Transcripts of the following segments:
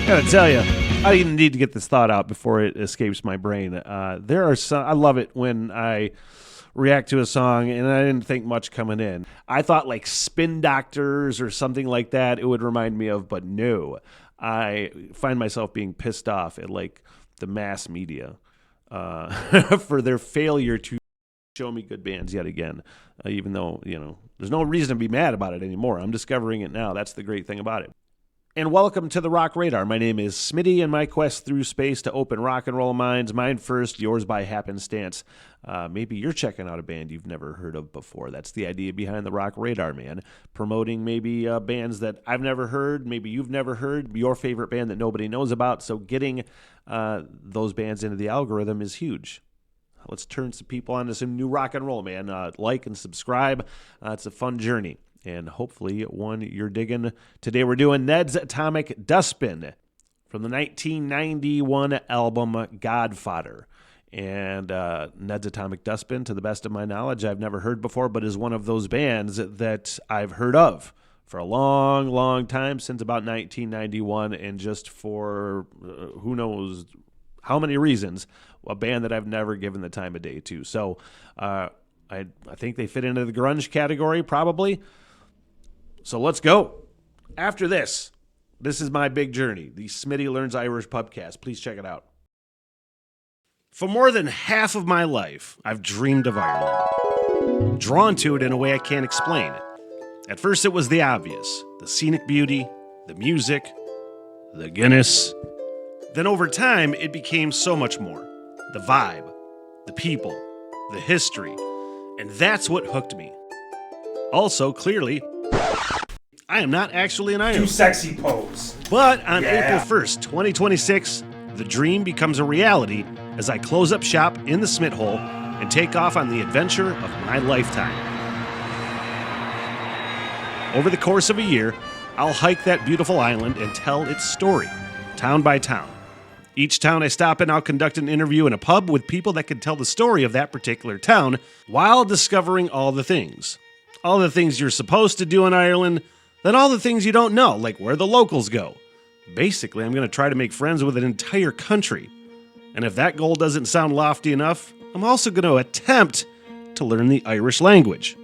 Gotta tell you, I even need to get this thought out before it escapes my brain. There are some, I love it when I react to a song and I didn't think much coming in. I thought like Spin Doctors or something like that it would remind me of, but no. I find myself being pissed off at like the mass media for their failure to show me good bands yet again, even though, there's no reason to be mad about it anymore. I'm discovering it now. That's the great thing about it. And welcome to the Rock Radar. My name is Smitty, and my quest through space to open rock and roll minds. Mine first, yours by happenstance. Maybe you're checking out a band you've never heard of before. That's the idea behind the Rock Radar, man. Promoting maybe bands that I've never heard, maybe you've never heard, your favorite band that nobody knows about. So getting those bands into the algorithm is huge. Let's turn some people onto some new rock and roll, man. Like and subscribe. It's a fun journey. And hopefully one you're digging. Today we're doing Ned's Atomic Dustbin from the 1991 album Godfather. And Ned's Atomic Dustbin, to the best of my knowledge, I've never heard before, but is one of those bands that I've heard of for a long, long time, since about 1991, and just for who knows how many reasons, a band that I've never given the time of day to. So I think they fit into the grunge category, probably. So let's go. After this is my big journey, the Smitty Learns Irish Pubcast. Please check it out. For more than half of my life, I've dreamed of Ireland. Drawn to it in a way I can't explain. At first it was the obvious, the scenic beauty, the music, the Guinness. Then over time, it became so much more. The vibe, the people, the history, and that's what hooked me. Also, clearly, I am not actually an Ireland. Too sexy pose. But on April 1st, 2026, the dream becomes a reality as I close up shop in the Smith Hole and take off on the adventure of my lifetime. Over the course of a year, I'll hike that beautiful island and tell its story, town by town. Each town I stop in, I'll conduct an interview in a pub with people that can tell the story of that particular town while discovering all the things. All the things you're supposed to do in Ireland, then all the things you don't know, like where the locals go. Basically, I'm going to try to make friends with an entire country. And if that goal doesn't sound lofty enough, I'm also going to attempt to learn the Irish language.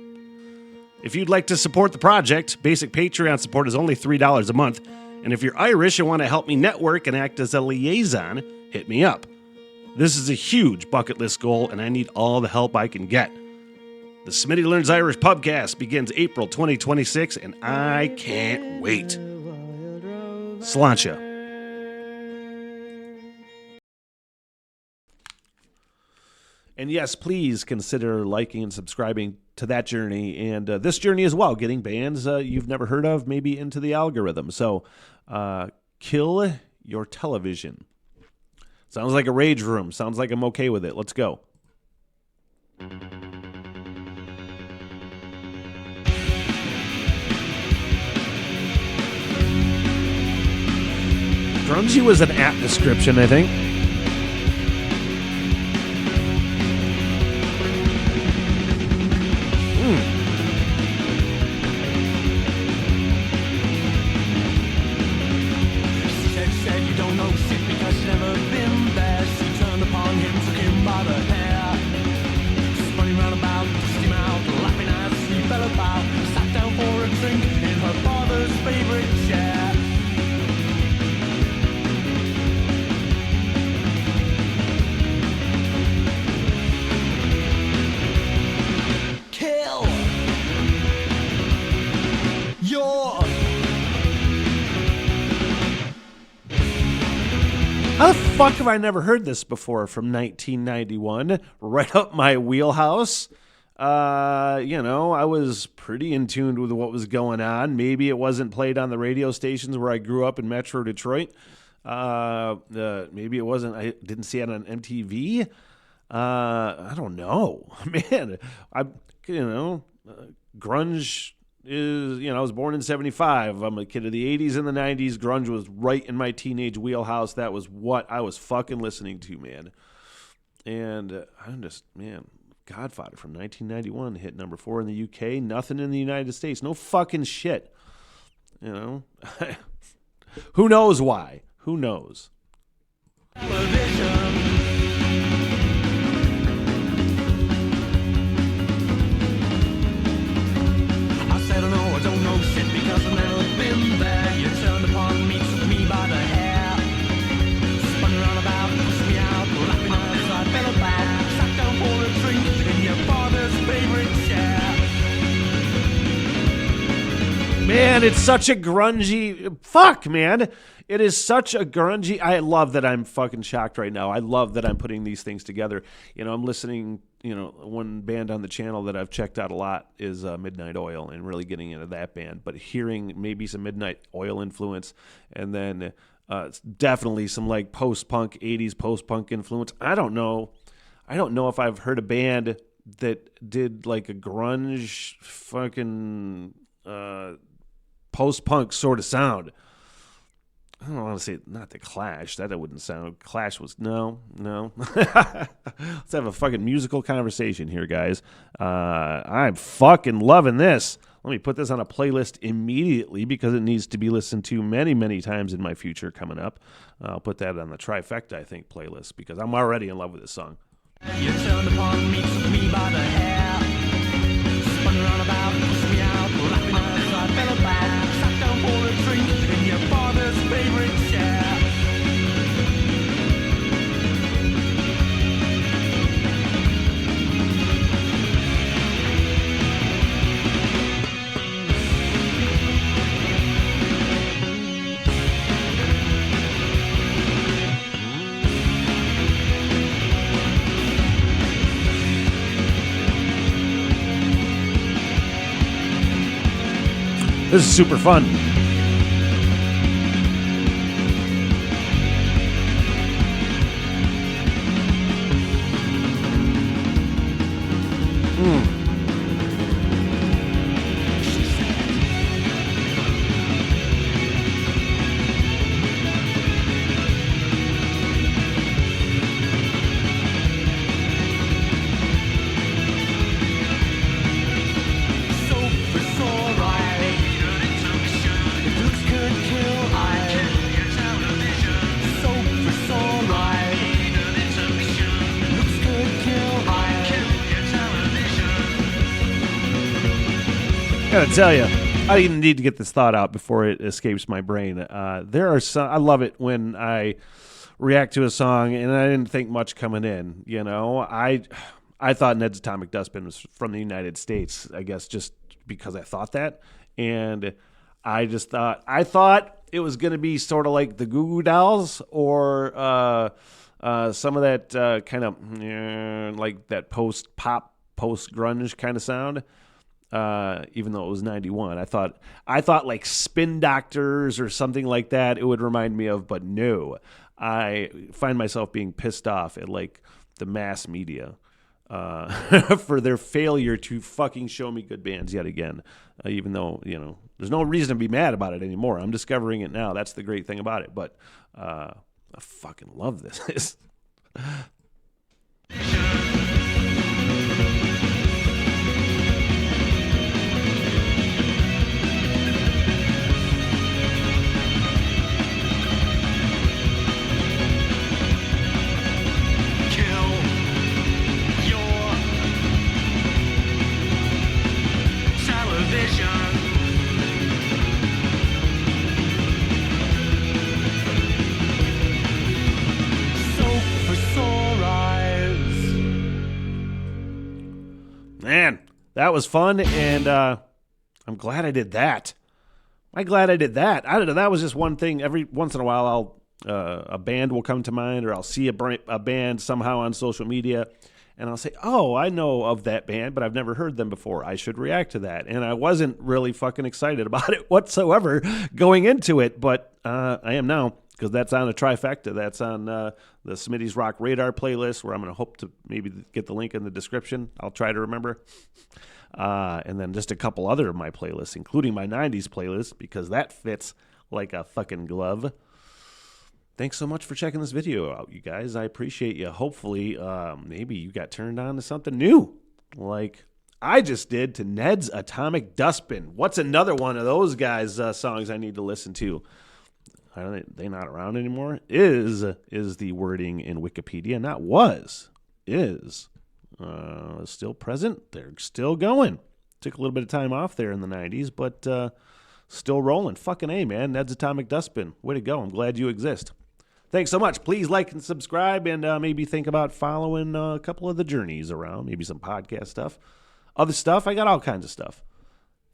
If you'd like to support the project, basic Patreon support is only $3 a month. And if you're Irish and want to help me network and act as a liaison, hit me up. This is a huge bucket list goal, and I need all the help I can get. The Smitty Learns Irish Pubcast begins April 2026, and I can't wait. Sláinte. And yes, please consider liking and subscribing to that journey and this journey as well, getting bands you've never heard of maybe into the algorithm. So kill your television. Sounds like a rage room. Sounds like I'm okay with it. Let's go. Grungy was an apt description, I think. Said you don't know shit because you've never been there. She turned upon him, took him by the hair. Spun him round about, pushed him out, laughing as he fell about. Sat down for a drink in her father's favorite chair. How the fuck have I never heard this before from 1991? Right up my wheelhouse. I was pretty in tune with what was going on. Maybe it wasn't played on the radio stations where I grew up in Metro Detroit. Maybe it wasn't. I didn't see it on MTV. I don't know, man. Grunge is, I was born in 75. I'm a kid of the 80s and the 90s. Grunge was right in my teenage wheelhouse. That was what I was fucking listening to, man. And I'm just, Godfather from 1991 hit number 4 in the UK. Nothing in the United States. No fucking shit. Who knows why? Who knows? Television. I said I don't know shit because I've never been there. You turned upon me, took me by the hair, spun around about, pushed me out, laughing as I fell about, sat down for a drink in your father's favorite chair. Man, it's such a grungy... Fuck, man. It is such a grungy... I love that I'm fucking shocked right now. I love that I'm putting these things together. You know, I'm listening... You know, one band on the channel that I've checked out a lot is Midnight Oil, and really getting into that band. But hearing maybe some Midnight Oil influence, and then definitely some like post-punk, 80s post-punk influence. I don't know if I've heard a band that did like a grunge fucking... post-punk sort of sound. I don't want to say not the Clash. That wouldn't sound... Clash was... No. Let's have a fucking musical conversation here, guys. I'm fucking loving this. Let me put this on a playlist immediately because it needs to be listened to many, many times in my future coming up. I'll put that on the Trifecta, I think, playlist because I'm already in love with this song. You turned upon me, took me by the hair, spun around about, pushed me out, laughing as I fell about, sat down for a drink in your father's favorite chair. This is super fun. I gotta tell you, I even need to get this thought out before it escapes my brain. There are some... I love it when I react to a song and I didn't think much coming in. You know, I thought Ned's Atomic Dustbin was from the United States. I guess just because I thought that, and I thought it was gonna be sort of like the Goo Goo Dolls or some of that kind of like that post pop, post grunge kind of sound. Even though it was 91, I thought like Spin Doctors or something like that it would remind me of, but no. I find myself being pissed off at like the mass media for their failure to fucking show me good bands yet again. Even though, you know, there's no reason to be mad about it anymore. I'm discovering it now. That's the great thing about it. But I fucking love this. Man, that was fun, and I'm glad I did that. I don't know. That was just one thing. Every once in a while, a band will come to mind, or I'll see a band somehow on social media, and I'll say, "Oh, I know of that band, but I've never heard them before. I should react to that." And I wasn't really fucking excited about it whatsoever going into it, but I am now. Because that's on a Trifecta. That's on the Smitty's Rock Radar playlist, where I'm going to hope to maybe get the link in the description. I'll try to remember. And then just a couple other of my playlists, including my 90s playlist, because that fits like a fucking glove. Thanks so much for checking this video out, you guys. I appreciate you. Hopefully, maybe you got turned on to something new, like I just did to Ned's Atomic Dustbin. What's another one of those guys' songs I need to listen to? Are they not around anymore? Is the wording in Wikipedia, not was. Is still present. They're still going. Took a little bit of time off there in the 90s, but still rolling. Fucking A, man. Ned's Atomic Dustbin. Way to go. I'm glad you exist. Thanks so much. Please like and subscribe, and maybe think about following a couple of the journeys around, maybe some podcast stuff. Other stuff, I got all kinds of stuff.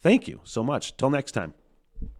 Thank you so much. Till next time.